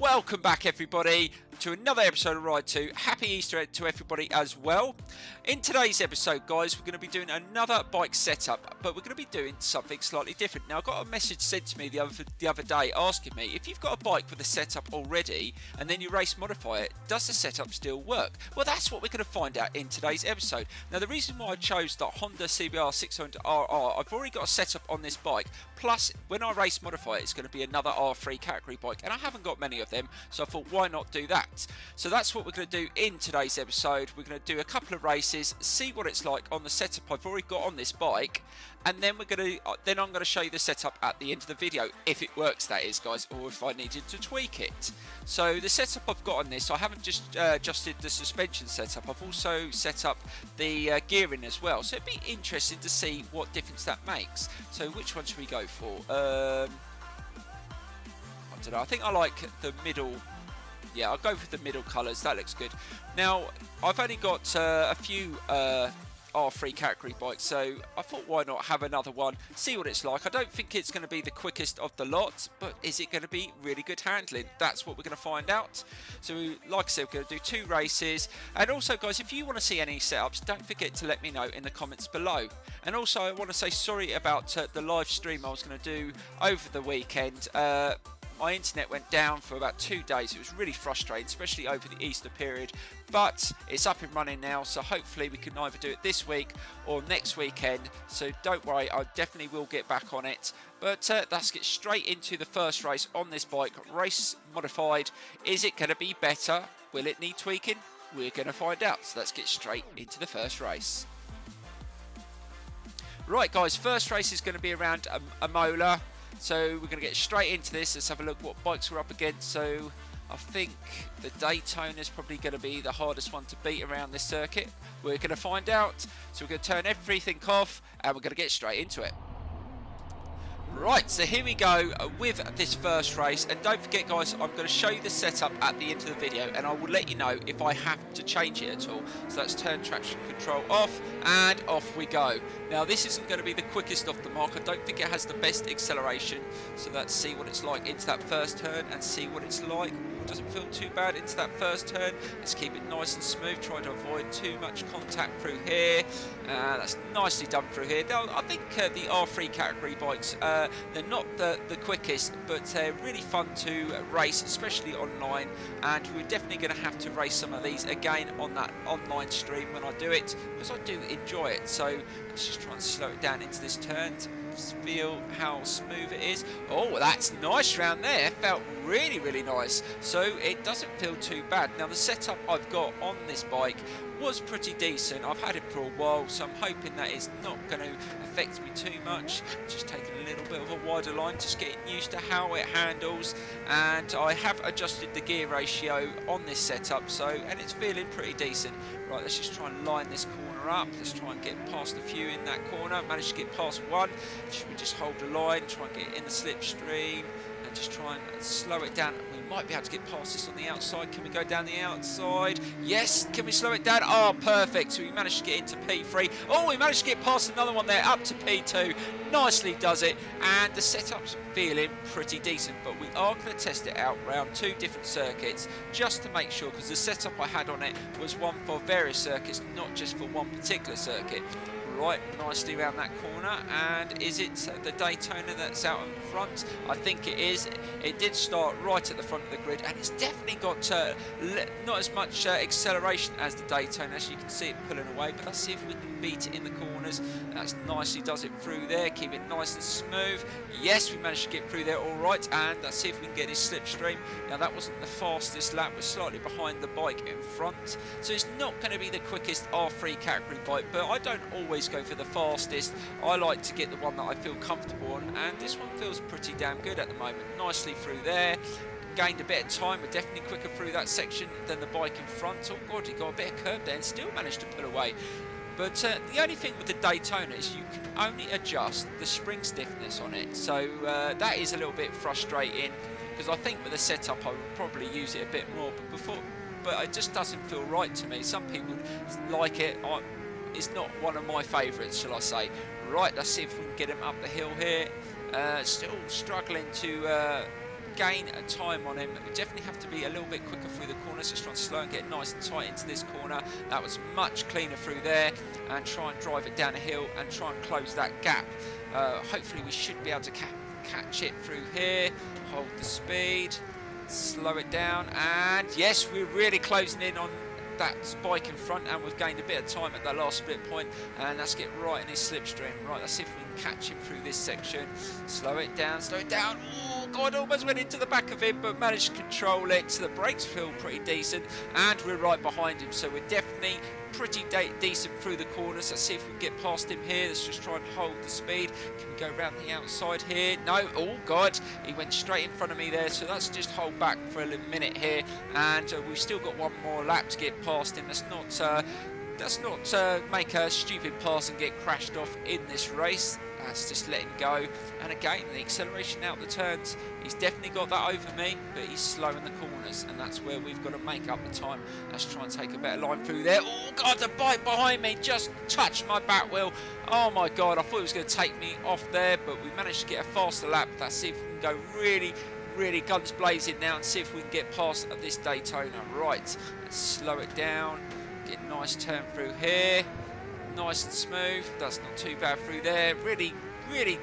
welcome back everybody to another episode of Ride 2. Happy Easter egg to everybody as well. In today's episode, guys, we're going to be doing another bike setup, but we're going to be doing something slightly different. Now, I got a message sent to me the other day asking me, if you've got a bike with a setup already and then you race modify it, does the setup still work? Well, that's what we're going to find out in today's episode. Now, the reason why I chose the Honda CBR 600RR, I've already got a setup on this bike, plus when I race modify it, it's going to be another R3 category bike, and I haven't got many of them, so I thought, why not do that? So that's what we're going to do in today's episode. We're going to do a couple of races, see what it's like on the setup I've already got on this bike, and then I'm going to show you the setup at the end of the video, if it works, that is, guys, or if I needed to tweak it. So the setup I've got on this, I haven't just adjusted the suspension setup, I've also set up the gearing as well, so it'd be interesting to see what difference that makes. So which one should we go for? I don't know, I think I like the middle. Yeah, I'll go for the middle colours, that looks good. Now, I've only got a few R3 category bikes, so I thought, why not have another one, see what it's like. I don't think it's going to be the quickest of the lot, but is it going to be really good handling? That's what we're going to find out. So, like I said, we're going to do 2 races. And also, guys, if you want to see any setups, don't forget to let me know in the comments below. And also, I want to say sorry about the live stream I was going to do over the weekend. My internet went down for about 2 days. It was really frustrating, especially over the Easter period, but it's up and running now, so hopefully we can either do it this week or next weekend, so don't worry, I definitely will get back on it. But let's get straight into the first race on this bike, race modified. Is it going to be better? Will it need tweaking? We're going to find out, so let's get straight into the first race. Right, guys, first race is going to be around a molar. So we're going to get straight into this. Let's have a look what bikes we're up against. So I think the Daytona is probably going to be the hardest one to beat around this circuit. We're going to find out. So we're going to turn everything off and we're going to get straight into it. Right, so here we go with this first race, and don't forget, guys, I'm going to show you the setup at the end of the video, and I will let you know if I have to change it at all. So let's turn traction control off, and off we go. Now, this isn't going to be the quickest off the mark. I don't think it has the best acceleration, so let's see what it's like into that first turn and see what it's like. It doesn't feel too bad into that first turn. Let's keep it nice and smooth, try to avoid too much contact through here. That's nicely done through here. Now, I think the R3 category bikes, they're not the quickest, but they're really fun to race, especially online, and we're definitely going to have to race some of these again on that online stream when I do it, because I do enjoy it. So let's just try and slow it down into this turn to feel how smooth it is. Oh, that's nice round there. Felt really, really nice. So it doesn't feel too bad. Now, the setup I've got on this bike was pretty decent. I've had it for a while, so I'm hoping that it's not going to affect me too much. Just taking a little bit of a wider line, just getting used to how it handles, and I have adjusted the gear ratio on this setup, so, and it's feeling pretty decent. Right, let's just try and line this corner up. Let's try and get past a few in that corner. Managed to get past one. Should we just hold the line, try and get in the slipstream, and just try and slow it down? We might be able to get past this on the outside. Can we go down the outside? Yes. Can we slow it down? Oh, perfect. So we managed to get into P3. Oh, we managed to get past another one there, up to P2. Nicely does it. And the setup's feeling pretty decent, but we are going to test it out around 2 different circuits just to make sure, because the setup I had on it was one for various circuits, not just for one particular circuit. Right, nicely around that corner, and is it the Daytona that's out in front? I think it is. It did start right at the front of the grid, and it's definitely got not as much acceleration as the Daytona, as you can see it pulling away, but let's see if we can beat it in the corners. That nicely does it through there, keep it nice and smooth. Yes, we managed to get through there all right, and let's see if we can get his slipstream. Now, that wasn't the fastest lap, we're slightly behind the bike in front, so it's not going to be the quickest R3 category bike, but I don't always go for the fastest. I like to get the one that I feel comfortable on, and this one feels pretty damn good at the moment. Nicely through there, gained a bit of time. We're definitely quicker through that section than the bike in front. Oh god, he got a bit of curb there and still managed to pull away. But the only thing with the Daytona is you can only adjust the spring stiffness on it, so that is a little bit frustrating, because I think with the setup I would probably use it a bit more, but it just doesn't feel right to me. Some people like it. It's not one of my favourites, shall I say. Right, let's see if we can get him up the hill here. Still struggling to gain time on him. We definitely have to be a little bit quicker through the corners. Just try and slow and get nice and tight into this corner. That was much cleaner through there, and try and drive it down a hill and try and close that gap. Hopefully we should be able to catch it through here. Hold the speed, slow it down, and yes, we're really closing in on that bike in front, and we've gained a bit of time at that last split point, and let's get right in his slipstream. Right, let's see if we can catch him through this section. Slow it down, slow it down. Oh god, almost went into the back of him, but managed to control it. So the brakes feel pretty decent, and we're right behind him, so we're definitely pretty decent through the corners. Let's see if we can get past him here. Let's just try and hold the speed. Can we go around the outside here? No. Oh god, he went straight in front of me there, so let's just hold back for a minute here, and we've still got one more lap to get past him. Let's not make a stupid pass and get crashed off in this race. Let's just let him go. And again, the acceleration out the turns, he's definitely got that over me, but he's slow in the corners, and that's where we've got to make up the time. Let's try and take a better line through there. Oh god, the bike behind me just touched my back wheel. Oh my god, I thought it was going to take me off there, but we managed to get a faster lap. Let's see if we can go really guns blazing now and see if we can get past this Daytona. Right, let's slow it down, get a nice turn through here, nice and smooth. That's not too bad through there. Really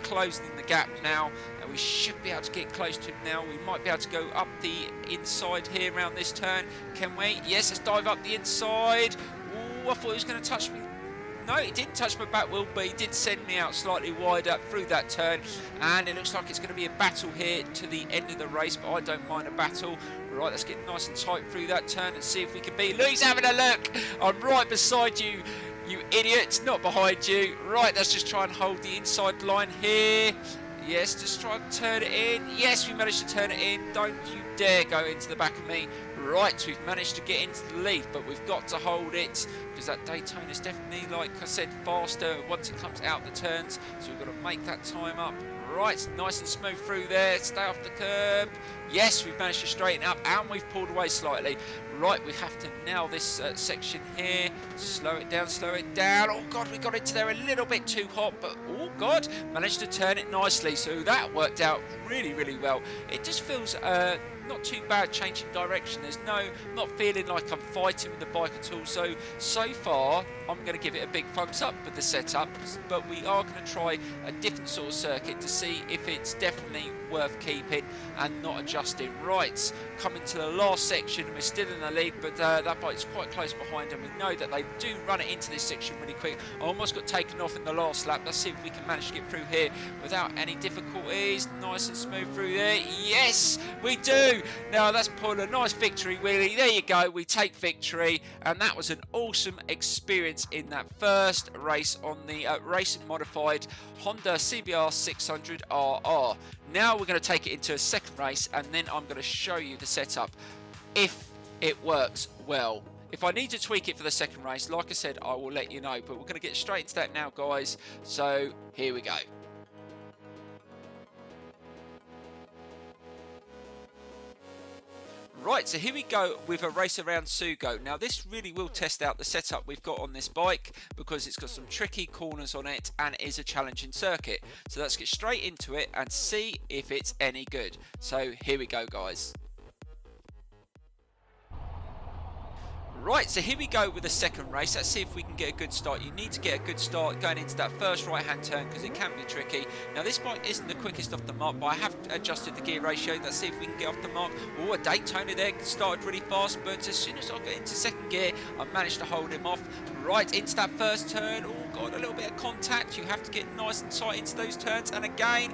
closing the gap now, and we should be able to get close to him now. We might be able to go up the inside here around this turn. Can we? Yes, let's dive up the inside. Oh, I thought he was going to touch me. No, he didn't touch my back wheel, but he did send me out slightly wider through that turn, and it looks like it's going to be a battle here to the end of the race, but I don't mind a battle. Right, let's get nice and tight through that turn and see if we can beat. Look, he's having a look. I'm right beside you, you idiot, not behind you. Right, let's just try and hold the inside line here. Yes, just try and turn it in. Yes, we managed to turn it in. Don't you dare go into the back of me. Right, we've managed to get into the lead, but we've got to hold it, because that Daytona is definitely, like I said, faster once it comes out the turns, so we've got to make that time up. Right, nice and smooth through there, stay off the curb. Yes, we've managed to straighten up, and we've pulled away slightly. Right, we have to nail this section here. Slow it down, slow it down. Oh god, we got into there a little bit too hot, but oh god, managed to turn it nicely, so that worked out really well. It just feels not too bad changing direction. There's not feeling like I'm fighting with the bike at all. So far, I'm going to give it a big thumbs up with the setup, but we are going to try a different sort of circuit to see if it's definitely worth keeping and not adjusting. Right, coming to the last section, we're still in the lead, but that bike's quite close behind, and we know that they do run it into this section really quick. I almost got taken off in the last lap. Let's see if we can manage to get through here without any difficulties. Nice and smooth through there. Yes, we do. Now let's pull a nice victory wheelie. There you go, we take victory, and that was an awesome experience in that first race on the racing modified Honda CBR 600RR. Now we're going to take it into a second race, and then I'm going to show you the setup if it works well. If I need to tweak it for the second race, like I said, I will let you know, but we're going to get straight into that now, guys. So here we go. Right, so here we go with a race around Sugo. Now this really will test out the setup we've got on this bike, because it's got some tricky corners on it and is a challenging circuit. So let's get straight into it and see if it's any good. So here we go, guys. Right, so here we go with the second race. Let's see if we can get a good start. You need to get a good start going into that first right-hand turn, because it can be tricky. Now, this bike isn't the quickest off the mark, but I have adjusted the gear ratio. Let's see if we can get off the mark. Oh, a Daytona there started really fast, but as soon as I got into second gear, I managed to hold him off. Right into that first turn. Oh, God, a little bit of contact. You have to get nice and tight into those turns. And again,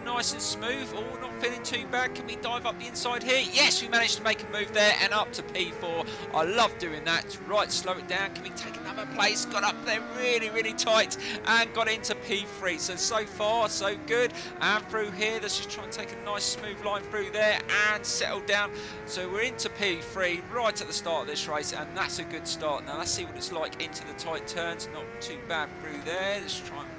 nice and smooth. Oh, not feeling too bad. Can we dive up the inside here? Yes, we managed to make a move there and up to P4. I love doing that. Right, slow it down. Can we take another place? Got up there really tight and got into P3. So far, so good. And through here, let's just try and take a nice smooth line through there and settle down. So we're into P3 right at the start of this race, and that's a good start. Now let's see what it's like into the tight turns. Not too bad through there. Let's try and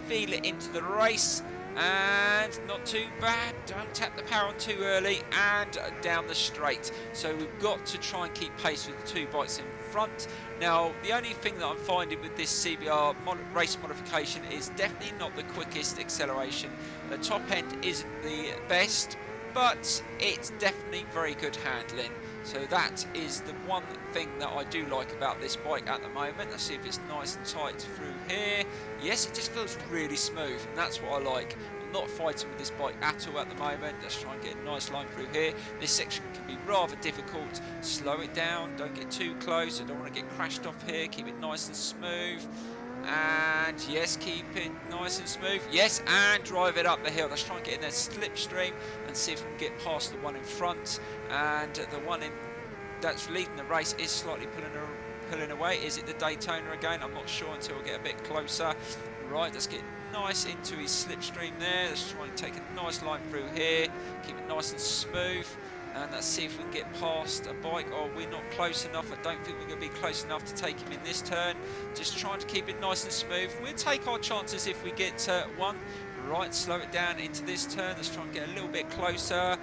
feel it into the race. And not too bad. Don't tap the power on too early, and down the straight. So we've got to try and keep pace with the two bikes in front. Now, the only thing that I'm finding with this CBR race modification is definitely not the quickest acceleration. The top end isn't the best, but it's definitely very good handling. So that is the one thing that I do like about this bike at the moment. Let's see if it's nice and tight through here. Yes, it just feels really smooth, and that's what I like. I'm not fighting with this bike at all at the moment. Let's try and get a nice line through here. This section can be rather difficult. Slow it down, don't get too close. I don't want to get crashed off here. Keep it nice and smooth. And yes, keep it nice and smooth. Yes, and drive it up the hill. Let's try and get in there slipstream and see if we can get past the one in front. And the one that's leading the race is slightly pulling away. Is it the Daytona again? I'm not sure until we get a bit closer. Right, let's get nice into his slipstream there. Let's try and take a nice line through here. Keep it nice and smooth. And let's see if we can get past a bike. Oh, we're not close enough. I don't think we're going to be close enough to take him in this turn. Just trying to keep it nice and smooth. We'll take our chances if we get one. Right, slow it down into this turn. Let's try and get a little bit closer.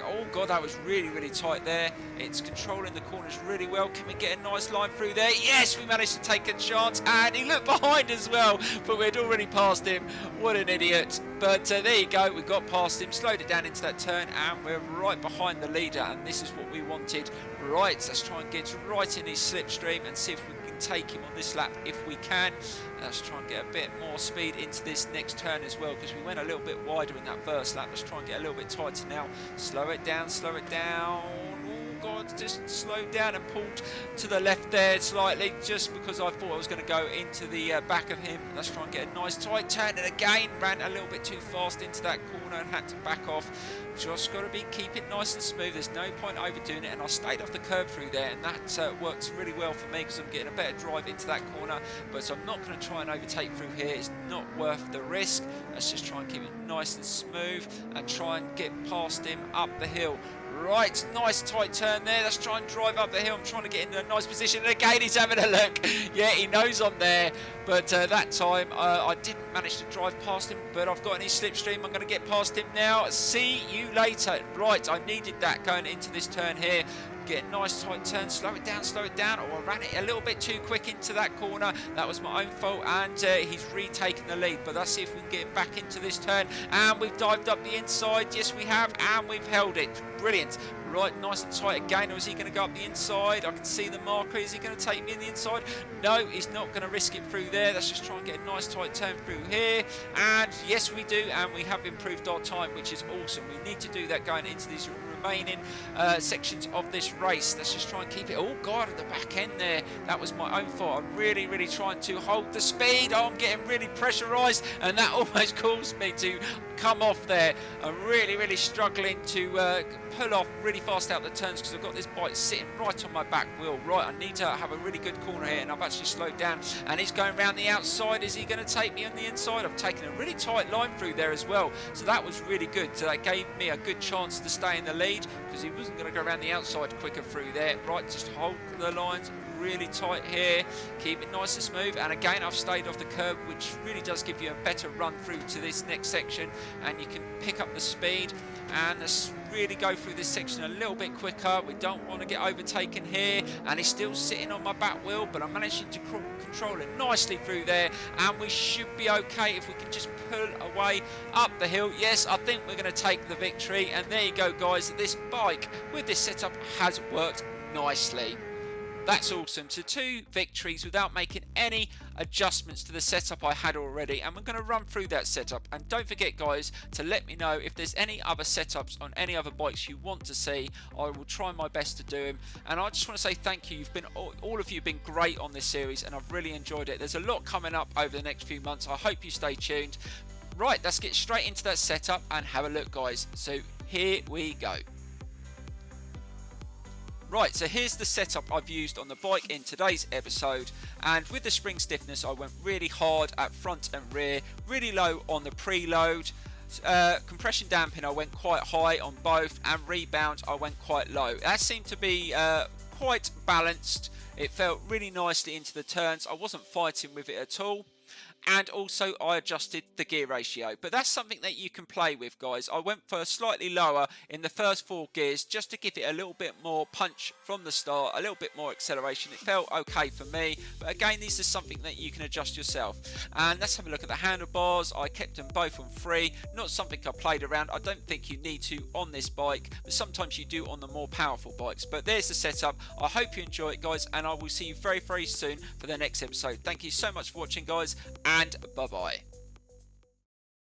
Oh god, that was really, really tight there. It's controlling the corners really well. Can we get a nice line through there? Yes, we managed to take a chance, and he looked behind as well, but we'd already passed him. What an idiot. But there you go, we got past him, slowed it down into that turn, and we're right behind the leader, and this is what we wanted. Right, let's try and get right in his slipstream and see if we can take him on this lap if we can. Let's try and get a bit more speed into this next turn as well, because we went a little bit wider in that first lap. Let's try and get a little bit tighter now. Slow it down, slow it down. Oh god, just slowed down and pulled to the left there slightly, just because I thought I was going to go into the back of him. Let's try and get a nice tight turn, and again ran a little bit too fast into that corner and had to back off. Just got to keep it nice and smooth. There's no point overdoing it, and I stayed off the curb through there, and that works really well for me because I'm getting a better drive into that corner. But so I'm not going to try and overtake through here. It's not worth the risk. Let's just try and keep it nice and smooth and try and get past him up the hill. Right, nice tight turn there. Let's try and drive up the hill. I'm trying to get in a nice position. And again, he's having a look. Yeah, he knows I'm there. But that time, I didn't manage to drive past him. But I've got his slipstream. I'm going to get past him now. See you later. Right, I needed that going into this turn here. Get a nice tight turn, slow it down, slow it down. Oh, I ran it a little bit too quick into that corner. That was my own fault, and he's retaken the lead. But let's see if we can get back into this turn. And we've dived up the inside. Yes, we have, and we've held it. Brilliant. Right, nice and tight again. Or is he going to go up the inside? I can see the marker. Is he going to take me in the inside? No, he's not going to risk it through there. Let's just try and get a nice tight turn through here. And yes, we do, and we have improved our time, which is awesome. We need to do that going into these remaining sections of this race. Let's just try and keep it. Oh god, at the back end there, that was my own fault. I'm really trying to hold the speed. Oh, I'm getting really pressurized, and that almost caused me to come off there. I'm really struggling to pull off really fast out the turns because I've got this bike sitting right on my back wheel. Right, I need to have a really good corner here, and I've actually slowed down, and he's going around the outside. Is he going to take me on the inside? I've taken a really tight line through there as well, so that was really good. So that gave me a good chance to stay in the lead because he wasn't going to go around the outside quicker through there. Right, just hold the lines really tight here, keep it nice and smooth, and again I've stayed off the curb, which really does give you a better run through to this next section, and you can pick up the speed. And let's really go through this section a little bit quicker. We don't want to get overtaken here, and he's still sitting on my back wheel, but I'm managing to control it nicely through there, and we should be okay if we can just pull away up the hill. Yes, I think we're going to take the victory, and there you go guys, this bike with this setup has worked nicely. That's awesome. So 2 victories without making any adjustments to the setup I had already, and we're going to run through that setup. And don't forget guys to let me know if there's any other setups on any other bikes you want to see. I will try my best to do them, and I just want to say thank you. You've been all of you have been great on this series, and I've really enjoyed it. There's a lot coming up over the next few months. I hope you stay tuned. Right, let's get straight into that setup and have a look guys. So here we go. Right, so here's the setup I've used on the bike in today's episode, and with the spring stiffness I went really hard at front and rear, really low on the preload. Compression damping I went quite high on both, and rebound I went quite low. That seemed to be quite balanced. It felt really nicely into the turns. I wasn't fighting with it at all. and also I adjusted the gear ratio. But that's something that you can play with, guys. I went for slightly lower in the first 4 gears just to give it a little bit more punch from the start, a little bit more acceleration. It felt okay for me, but again, this is something that you can adjust yourself. And let's have a look at the handlebars. I kept them both on 3, not something I played around. I don't think you need to on this bike, but sometimes you do on the more powerful bikes. But there's the setup. I hope you enjoy it, guys, and I will see you very, very soon for the next episode. Thank you so much for watching, guys, and bye bye.